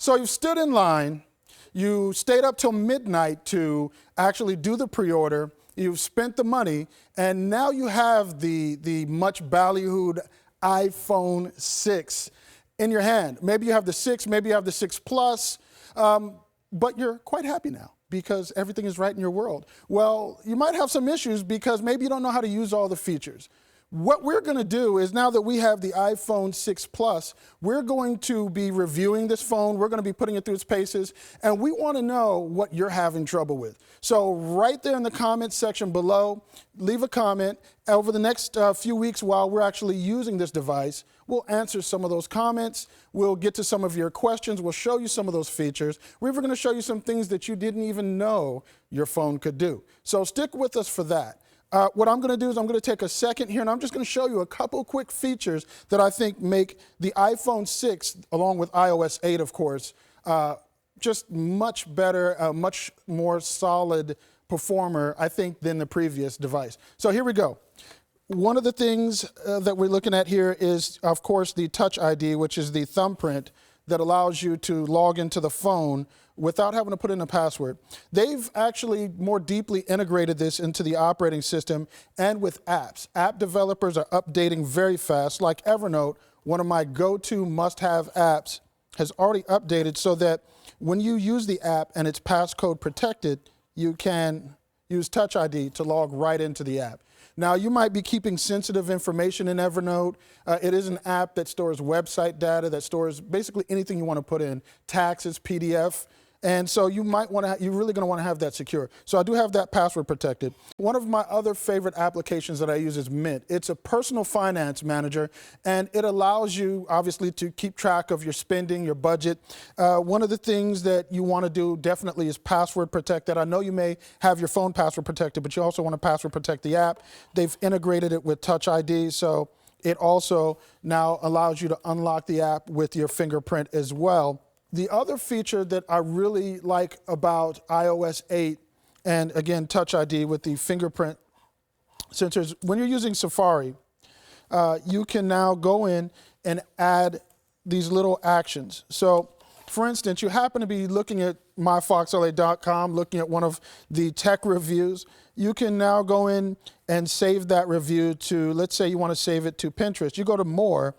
So you've stood in line, you stayed up till midnight to actually do the pre-order, you've spent the money, and now you have the much ballyhooed iPhone 6 in your hand. Maybe you have the 6, maybe you have the 6 Plus, but you're quite happy now because everything is right in your world. Well, you might have some issues because maybe you don't know how to use all the features. What we're going to do is, now that we have the iPhone 6 Plus, we're going to be reviewing this phone. We're going to be putting it through its paces, and we want to know what you're having trouble with. So right there in the comments section below, leave a comment. Over the next few weeks while we're actually using this device, we'll answer some of those comments. We'll get to some of your questions. We'll show you some of those features. We're even going to show you some things that you didn't even know your phone could do. So stick with us for that. What I'm going to do is I'm going to take a second here, and I'm just going to show you a couple quick features that I think make the iPhone 6, along with iOS 8, of course, just much better, much more solid performer, I think, than the previous device. So here we go. One of the things that we're looking at here is, of course, the Touch ID, which is the thumbprint that allows you to log into the phone without having to put in a password. They've actually more deeply integrated this into the operating system and with apps. App developers are updating very fast, like Evernote, one of my go-to must-have apps, has already updated so that when you use the app and it's passcode protected, you can use Touch ID to log right into the app. Now, you might be keeping sensitive information in Evernote. It is an app that stores website data, that stores basically anything you want to put in, taxes, PDF. And so you might want to, you're really going to want to have that secure. So I do have that password protected. One of my other favorite applications that I use is Mint. It's a personal finance manager, and it allows you, obviously, to keep track of your spending, your budget. One of the things that you want to do definitely is password protect that. I know you may have your phone password protected, but you also want to password protect the app. They've integrated it with Touch ID, so it also now allows you to unlock the app with your fingerprint as well. The other feature that I really like about iOS 8, and again, Touch ID with the fingerprint sensors, when you're using Safari, you can now go in and add these little actions. So, for instance, you happen to be looking at myfoxla.com, looking at one of the tech reviews. You can now go in and save that review to, let's say you want to save it to Pinterest. You go to More,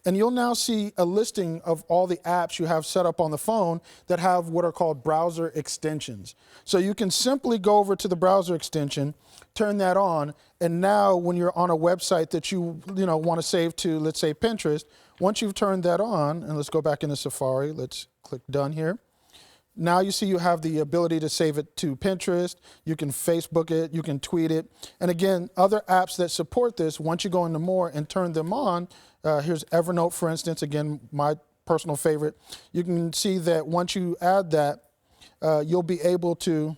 and you'll now see a listing of all the apps you have set up on the phone that have what are called browser extensions. So you can simply go over to the browser extension, turn that on, and now when you're on a website that you want to save to, let's say, Pinterest, once you've turned that on, and let's go back into Safari, let's click Done here. Now you see you have the ability to save it to Pinterest, you can Facebook it, you can tweet it. And again, other apps that support this, once you go into More and turn them on, here's Evernote, for instance, again, my personal favorite. You can see that once you add that, you'll be able to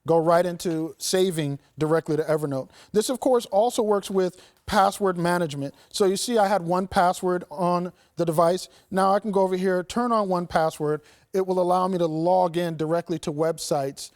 go right into saving directly to Evernote. This, of course, also works with password management. So you see I had 1Password on the device. Now I can go over here, turn on 1Password. It will allow me to log in directly to websites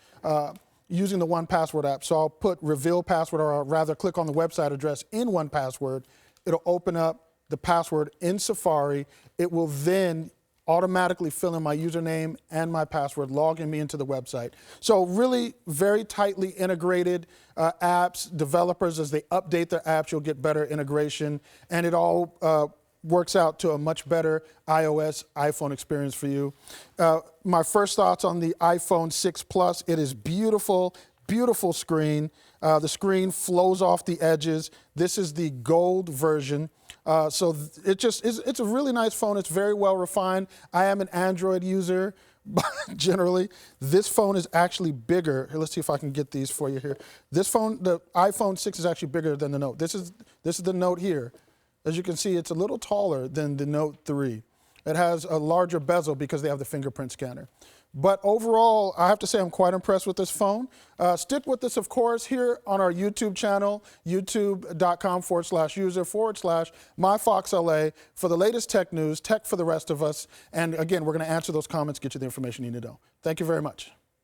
using the 1Password app. So I'll put reveal password, or I'll rather click on the website address in 1Password. It'll open up the password in Safari. It will then automatically fill in my username and my password, logging me into the website. So really very tightly integrated apps. Developers, as they update their apps, you'll get better integration, and it all works out to a much better iOS, iPhone experience for you. My first thoughts on the iPhone 6 Plus, it is beautiful, beautiful screen. The screen flows off the edges. This is the gold version. So it's a really nice phone. It's very well refined. I am an Android user, but generally. This phone is actually bigger. Here, let's see if I can get these for you here. This phone, the iPhone 6, is actually bigger than the Note. This is the Note here. As you can see, it's a little taller than the Note 3. It has a larger bezel because they have the fingerprint scanner. But overall, I have to say I'm quite impressed with this phone. Stick with us, of course, here on our YouTube channel, youtube.com/user/myfoxla for the latest tech news, tech for the rest of us. And again, we're going to answer those comments, get you the information you need to know. Thank you very much.